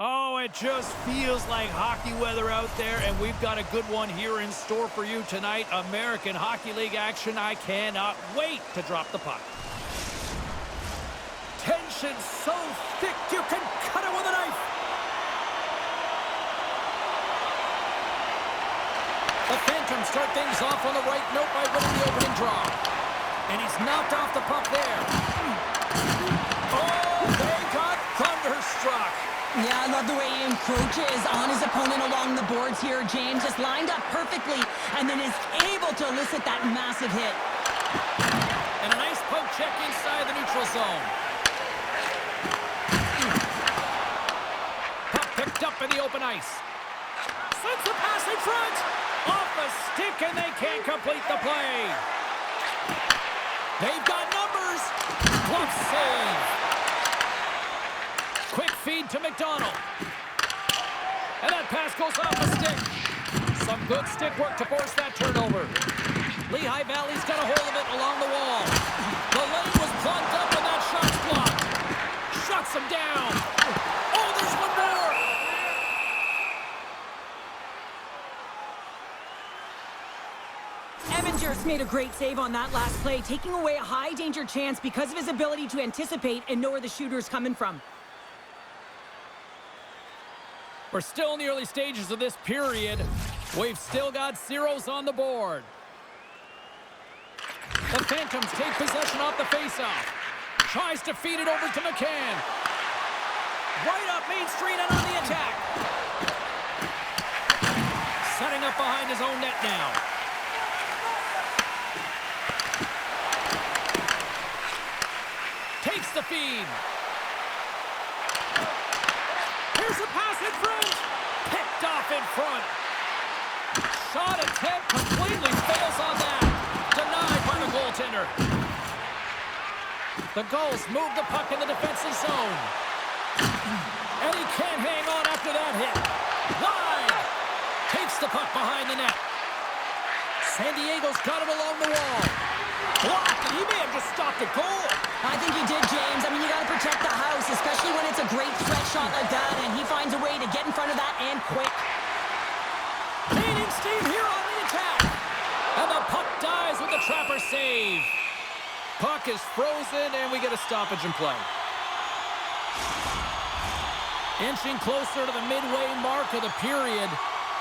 Oh, it just feels like hockey weather out there, and we've got a good one here in store for you tonight. American Hockey League action. I cannot wait to drop the puck. Tension so thick you can cut it with a knife. The Phantoms start things off on the right note by winning the opening draw. And he's knocked off the puck there. Oh, they got thunderstruck. Yeah, I love the way he encroaches on his opponent along the boards here. James just lined up perfectly and then is able to elicit that massive hit. And a nice poke check inside the neutral zone. Puck picked up in the open ice. Sends the pass in front. Off a stick, and they can't complete the play. They've got numbers. Glove save. Quick feed to McDonald. And that pass goes off a stick. Some good stick work to force that turnover. Lehigh Valley's got a hold of it along the wall. The lane was plugged up and that shot's blocked. Shuts him down. Oh, there's one more. Evans made a great save on that last play, taking away a high-danger chance because of his ability to anticipate and know where the shooter's coming from. We're still in the early stages of this period. We've still got zeros on the board. The Phantoms take possession off the faceoff. Tries to feed it over to McCann. Right up Main Street and on the attack. Setting up behind his own net now. Takes the feed. Here's a pass in front. Picked off in front. Shot attempt completely fails on that. Denied by the goaltender. The Gulls move the puck in the defensive zone. And he can't hang on after that hit. Wide. Takes the puck behind the net. San Diego's got it along the wall. Blocked, and he may have just stopped a goal. I think he did, James. I mean, you got to protect the house, especially when it's a great threat shot like that, and he finds a way to get in front of that and quick. Gaining steam here on the attack. And the puck dies with the Trapper save. Puck is frozen, and we get a stoppage in play. Inching closer to the midway mark of the period.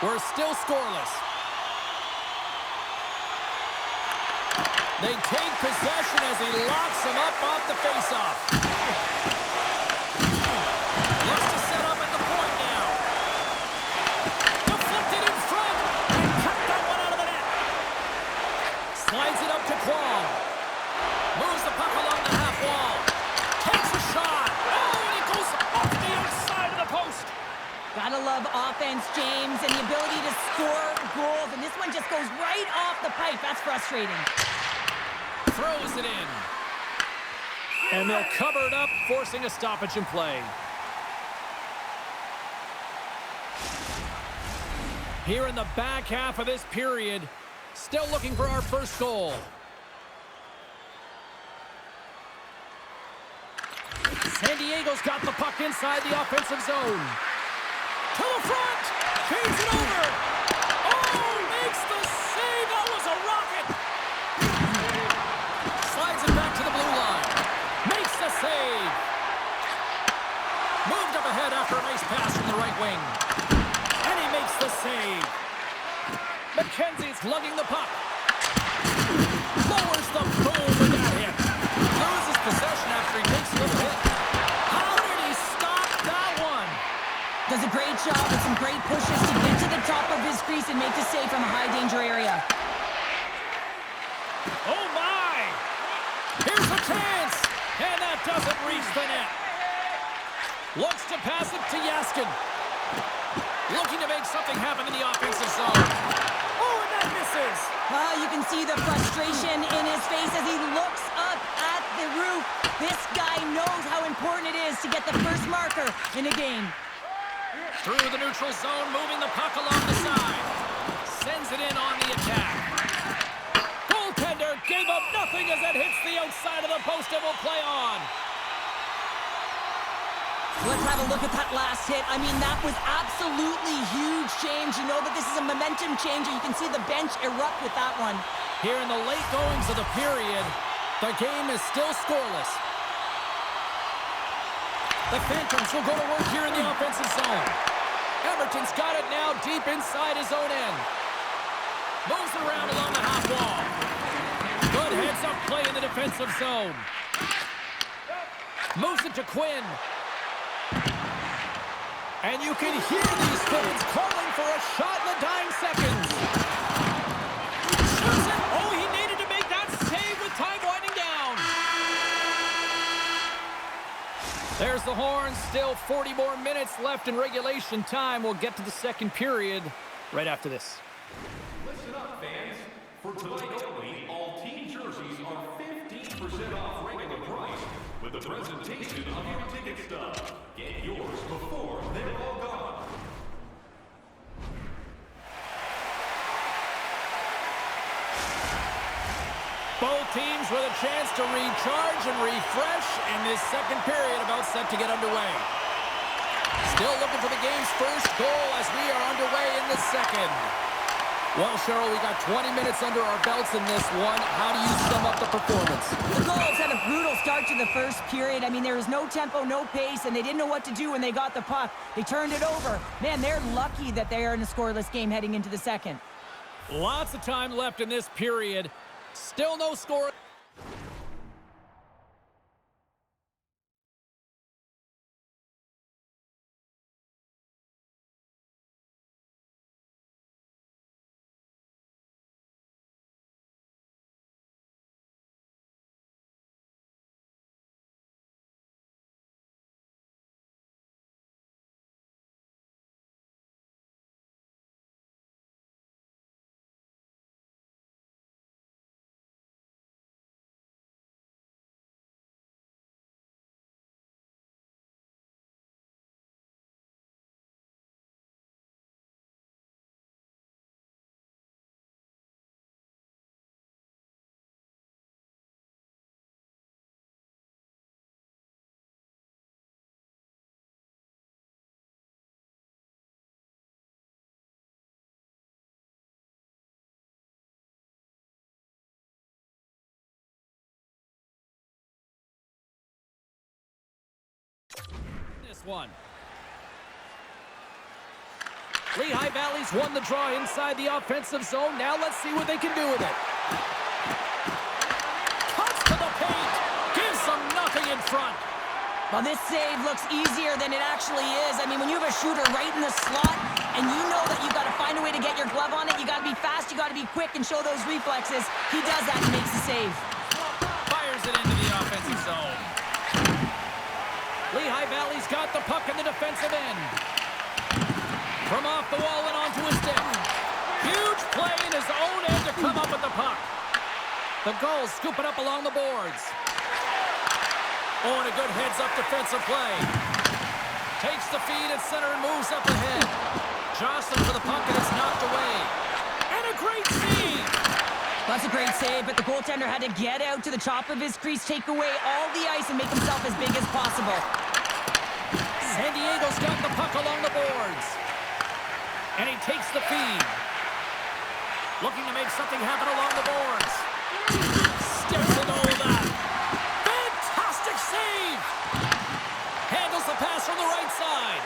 We're still scoreless. They take possession as he locks him up off the faceoff. Looks to set up at the point now. Deflected in front. And cut that one out of the net. Slides it up to Kwong. Moves the puck along the half wall. Takes a shot. Oh, and it goes off the outside of the post. Gotta love offense, James, and the ability to score goals. And this one just goes right off the pipe. That's frustrating. Throws it in. And they'll cover it up, forcing a stoppage in play. Here in the back half of this period, still looking for our first goal. San Diego's got the puck inside the offensive zone. To the front! Feeds it over! Oh, makes the save! That was a rocket! Slides it back to the blue line. Makes the save. Moved up ahead after a nice pass from the right wing. And he makes the save. McKenzie's lugging the puck. Lowers the boom with that hit. Loses possession after he takes a little hit. How did he stop that one? Does a great job with some great pushes to get to the top of his crease and make the save from a high-danger area. Oh, my! Here's a chance! And that doesn't reach the net. Looks to pass it to Yaskin. Looking to make something happen in the offensive zone. Oh, and that misses! You can see the frustration in his face as he looks up at the roof. This guy knows how important it is to get the first marker in a game. Through the neutral zone, moving the puck along the side. Sends it in on the attack. Goaltender gave up nothing as it hits the outside of the post and will play on. Let's have a look at that last hit. I mean, that was absolutely huge change. You know that this is a momentum changer. You can see the bench erupt with that one. Here in the late goings of the period, the game is still scoreless. The Phantoms will go to work here in the offensive zone. Everton's got it now deep inside his own end. Moves it around along the half wall. Good heads-up play in the defensive zone. Moves it to Quinn. And you can hear these fans calling for a shot in the dying seconds. Shoots it. Oh, he needed to make that save with time winding down. There's the horn. Still 40 more minutes left in regulation time. We'll get to the second period right after this. Listen up, fans. For tonight only, all team jerseys are 15% off regular price with the presentation of your ticket stub. Get yours before they're all gone. Both teams with a chance to recharge and refresh, and this second period about set to get underway. Still looking for the game's first goal as we are underway in the second. Well, Cheryl, we got 20 minutes under our belts in this one. How do you sum up the performance? The Gulls had a brutal start to the first period. I mean, there was no tempo, no pace, and they didn't know what to do when they got the puck. They turned it over. Man, they're lucky that they are in a scoreless game heading into the second. Lots of time left in this period. Still no score. This one. Lehigh Valley's won the draw inside the offensive zone. Now let's see what they can do with it. Cuts to the paint. Gives them nothing in front. Well, this save looks easier than it actually is. I mean, when you have a shooter right in the slot and you know that you've got to find a way to get your glove on it, you got to be fast, you got to be quick and show those reflexes. He does that and makes the save. Fires it into the offensive zone. Lehigh Valley's got the puck in the defensive end. From off the wall and onto his stick. Huge play in his own end to come up with the puck. The Gulls scoop it up along the boards. Oh, and a good heads-up defensive play. Takes the feed at center and moves up ahead. Jostling for the puck and it's knocked away. And a great save. That's a great save, but the goaltender had to get out to the top of his crease, take away all the ice, and make himself as big as possible. San Diego's got the puck along the boards. And he takes the feed. Looking to make something happen along the boards. Steps in all of that. Fantastic save! Handles the pass from the right side.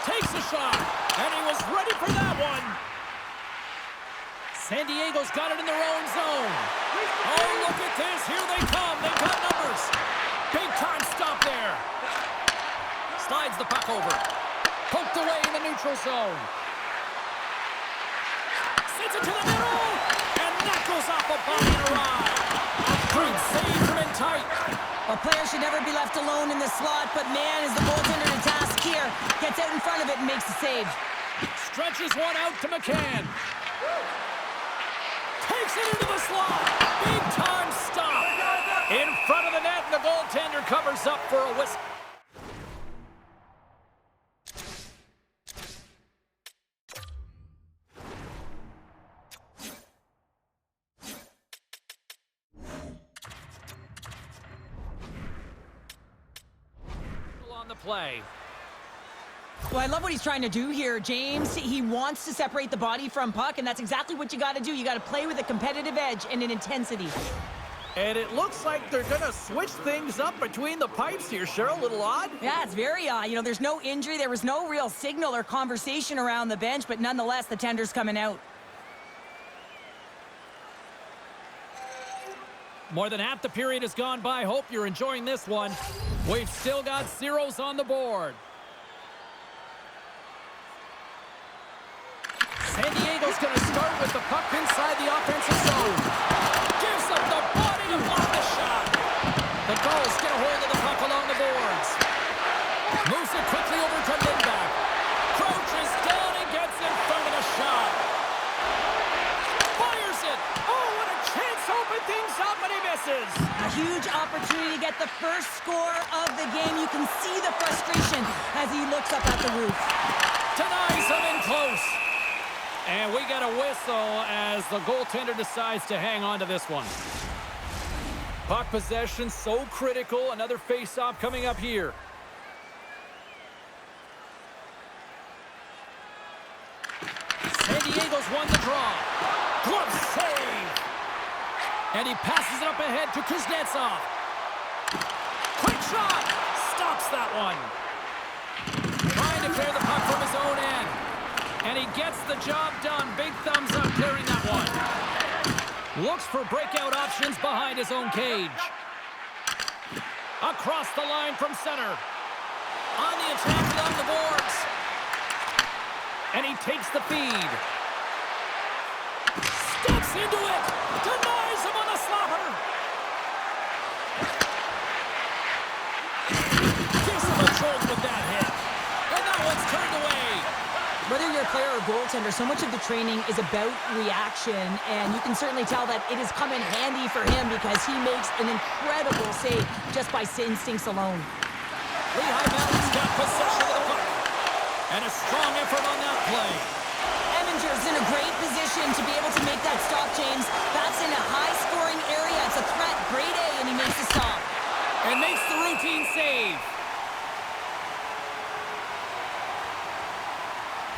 Takes a shot, and he was ready for that one. San Diego's got it in their own zone. Oh, look at this. Here they come. They've got numbers. Big time stop there. Slides the puck over. Poked away in the neutral zone. Sends it to the middle. And that goes off the body and around. Great save from in tight. A player should never be left alone in the slot, but man, is the goaltender to task here. Gets out in front of it and makes the save. Stretches one out to McCann. Takes it into the slot. Big time stop. In front of the net, and the goaltender covers up for a whistle. on the play. Well, I love what he's trying to do here, James. He wants to separate the body from puck, and that's exactly what you got to do. You got to play with a competitive edge and an intensity. And it looks like they're going to switch things up between the pipes here, Cheryl. A little odd. Yeah, it's very odd. You know, there's no injury. There was no real signal or conversation around the bench, but nonetheless, the tender's coming out. More than half the period has gone by. Hope you're enjoying this one. We've still got zeros on the board. San Diego's going to start with the puck inside the offensive zone. Gives up the body to block the shot. The Gulls get a hold of the puck along the boards. Moves it quickly over to Lindback. Crouches down and gets in front of the shot. Fires it. Oh, what a chance to open things up, and he misses. A huge opportunity to get the first score of the game. You can see the frustration as he looks up at the roof. Denies him in close. And we got a whistle as the goaltender decides to hang on to this one. Puck possession so critical. Another face-off coming up here. San Diego's won the draw. Glove save. And he passes it up ahead to Kuznetsov. Quick shot. Stops that one. Trying to clear the puck from his own end. And he gets the job done. Big thumbs up clearing that one. Looks for breakout options behind his own cage. Across the line from center. On the attack along the boards. And he takes the feed. Steps into it. Denies him on the slapper. Gives him a jolt with that hit. And that one's turned away. Whether you're a player or goaltender, so much of the training is about reaction, and you can certainly tell that it has come in handy for him because he makes an incredible save just by instincts alone. Lehigh Valley's got possession of the puck. And a strong effort on that play. Eminger's in a great position to be able to make that stop, James. That's in a high-scoring area. It's a threat, grade A, and he makes the stop. And makes the routine save.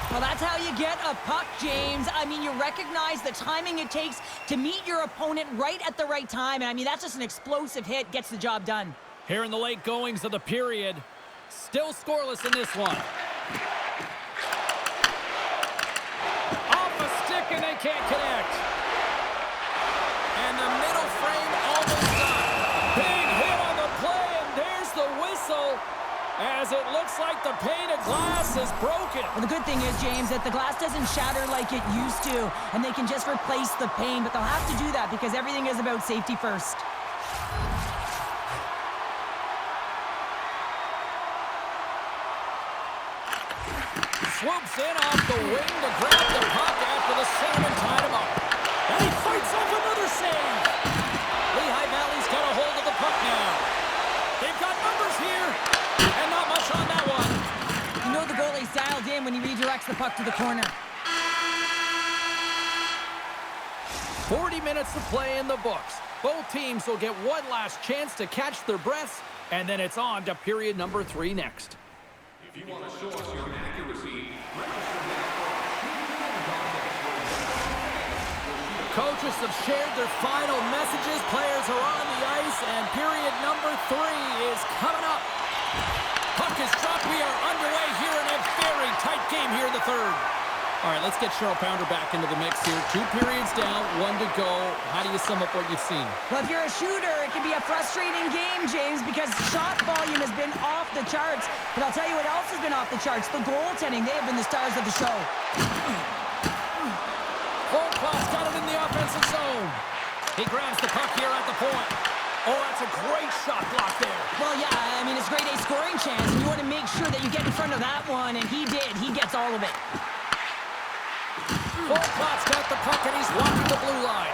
Well, that's how you get a puck, James. I mean, you recognize the timing it takes to meet your opponent right at the right time. And I mean, that's just an explosive hit, gets the job done. Here in the late goings of the period. Still scoreless in this one. Off a stick and they can't connect. And the middle frame almost done. Big hit on the play, and there's the whistle. As it looks like the pane of glass is broken. Well, the good thing is, James, that the glass doesn't shatter like it used to, and they can just replace the pane, but they'll have to do that because everything is about safety first. Swoops in off the wing to grab the puck after the centerman tied him up. And he fights off another save. Lehigh Valley's got a hold of the puck now. They've got numbers here. And not much on that one. You know the goalie's dialed in when he redirects the puck to the corner. 40 minutes to play in the books. Both teams will get one last chance to catch their breaths, and then it's on to period number 3 next. If you want to show us your accuracy, Coaches have shared their final messages. Players are on the ice, and period number 3 is coming up. Puck is dropped. We are underway here in a very tight game here in the third. All right, let's get Cheryl Pounder back into the mix here. 2 periods down, 1 to go. How do you sum up what you've seen? Well, if you're a shooter, it can be a frustrating game, James, because shot volume has been off the charts. But I'll tell you what else has been off the charts. The goaltending, they have been the stars of the show. Volkvart's got it in the offensive zone. He grabs the puck here at the point. Oh, that's a great shot block there. Well, yeah, I mean, it's grade A scoring chance, and you want to make sure that you get in front of that one, and he did. He gets all of it. Volkvart's got the puck, and he's walking the blue line.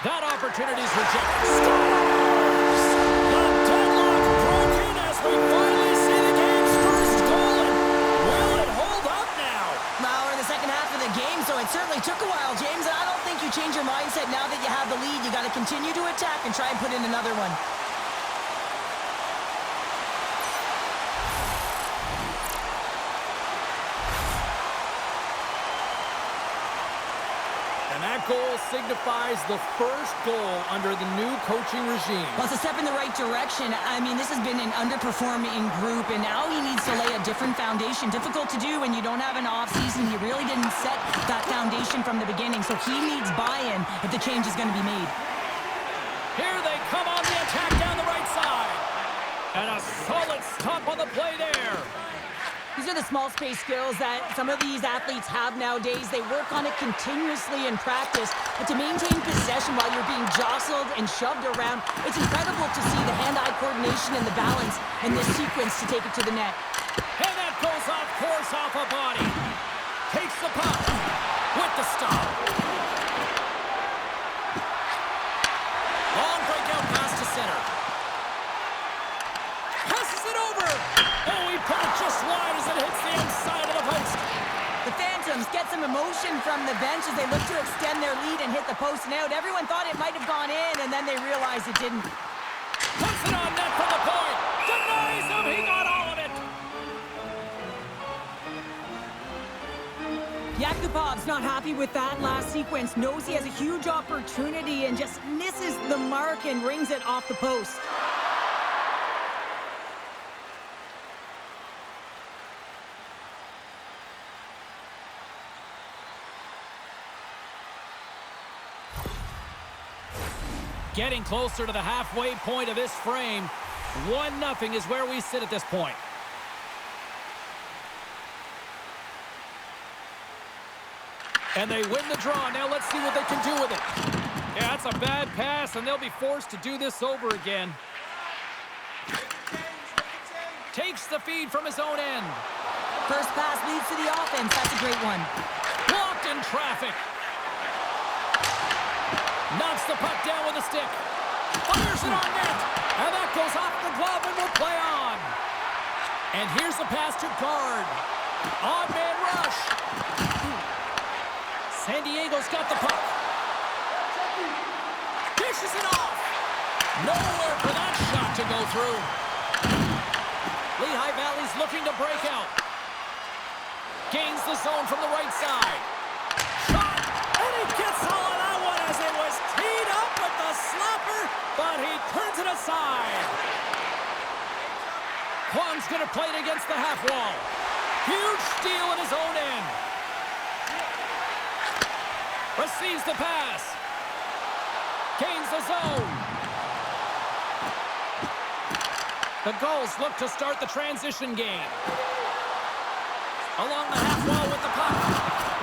That opportunity's rejected. Scores! The deadlock broken as we finally see the game's first goal, and will it hold up now? Well, we're in the second half of the game, so it certainly took a while, James, and I don't think you change your mindset now that you have the lead. You got to continue to attack and try and put in another one. That goal signifies the first goal under the new coaching regime. Well, it's a step in the right direction. I mean, this has been an underperforming group, and now he needs to lay a different foundation. Difficult to do when you don't have an offseason. You really didn't set that foundation from the beginning, so he needs buy-in if the change is going to be made. Here they come on the attack down the right side. And a solid stop on the play there. These are the small space skills that some of these athletes have nowadays. They work on it continuously in practice. But to maintain possession while you're being jostled and shoved around, it's incredible to see the hand-eye coordination and the balance in this sequence to take it to the net. And that goes off course off a body. Takes the puck with the stop. Long breakout pass to center. Passes it over. Oh, he put it just wide as it hits the inside of the post. The Phantoms get some emotion from the bench as they look to extend their lead and hit the post and out. Everyone thought it might have gone in, and then they realized it didn't. Puts it on net from the point. Denies him. He got all of it. Yakupov's not happy with that last sequence. Knows he has a huge opportunity and just misses the mark and rings it off the post. Getting closer to the halfway point of this frame. 1-0 is where we sit at this point. And they win the draw. Now let's see what they can do with it. Yeah, that's a bad pass, and they'll be forced to do this over again. Takes the feed from his own end. First pass leads to the offense. That's a great one. Blocked in traffic. Knocks the puck down with a stick. Fires it on net. And that goes off the glove and will play on. And here's the pass to guard. Odd man rush. San Diego's got the puck. Dishes it off. Nowhere for that shot to go through. Lehigh Valley's looking to break out. Gains the zone from the right side. Shot. And he gets all of that one as it was teed up with the slapper, but he turns it aside. Kwong's going to play it against the half wall. Huge steal at his own end. Receives the pass. Gains the zone. The Gulls look to start the transition game. Along the half wall with the puck.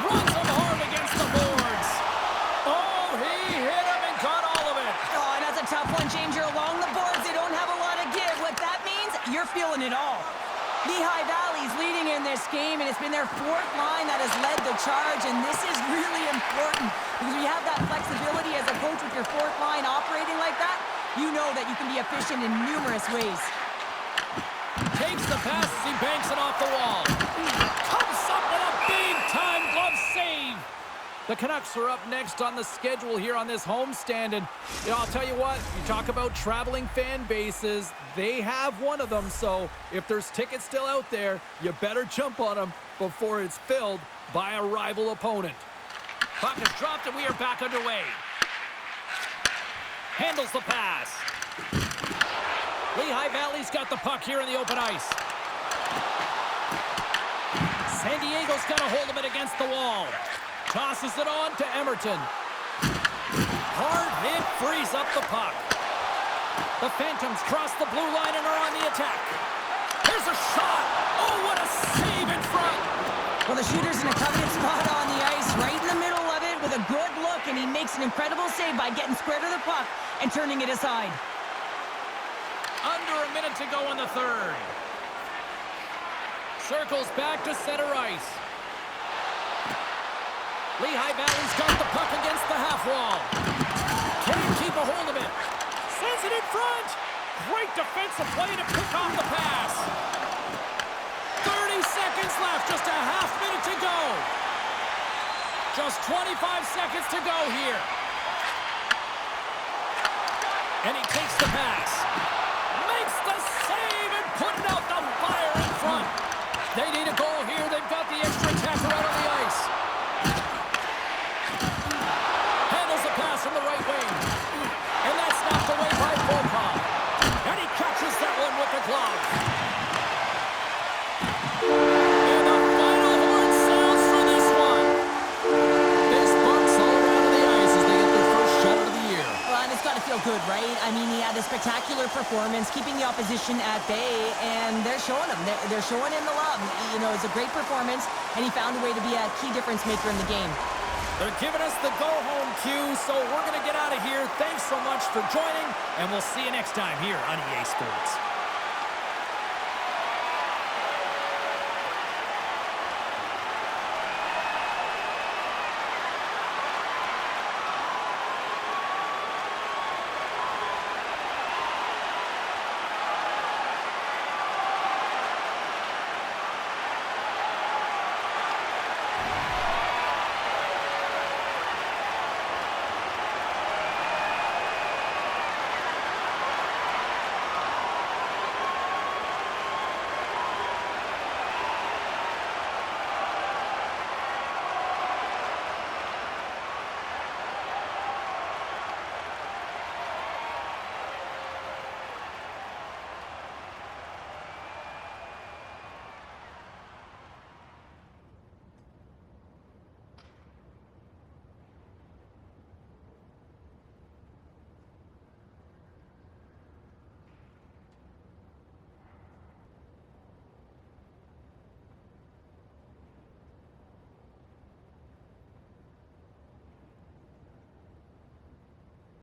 Runs him hard against the boards. Oh, he hit him and got all of it. Oh, and that's a tough one, Changer. Along the boards, they don't have a lot of give. What that means, you're feeling it all. Lehigh Valley's leading in this game, and it's been their fourth line that has led the charge, and this is really important because when you have that flexibility as a coach with your fourth line operating like that, you know that you can be efficient in numerous ways. Takes the pass as he banks it off the wall. Comes up with a big-time glove save. The Canucks are up next on the schedule here on this homestand, and I'll tell you what, you talk about traveling fan bases, they have one of them, so if there's tickets still out there, you better jump on them before it's filled by a rival opponent. Puck is dropped and we are back underway. Handles the pass. Lehigh Valley's got the puck here in the open ice. San Diego's got a hold of it against the wall. Tosses it on to Emerton. Hard hit frees up the puck. The Phantoms cross the blue line and are on the attack. Here's a shot. Oh, what a save in front. Well, the shooter's in a coveted spot on the ice, right in the middle of it with a good look, and he makes an incredible save by getting square to the puck and turning it aside. Under a minute to go in the third. Circles back to center ice. Lehigh Valley's got the puck against the half wall. Can't keep a hold of it. Sends it in front. Great defensive play to pick off the pass. 30 seconds left. Just a half minute to go. Just 25 seconds to go here. And he takes the pass. Makes the save and putting out the fire in front. They need a goal here. They've got the extra attacker out on the ice. I mean, he had a spectacular performance, keeping the opposition at bay, and they're showing him. They're showing him the love. You know, it's a great performance, and he found a way to be a key difference maker in the game. They're giving us the go-home cue, so we're going to get out of here. Thanks so much for joining, and we'll see you next time here on EA Sports.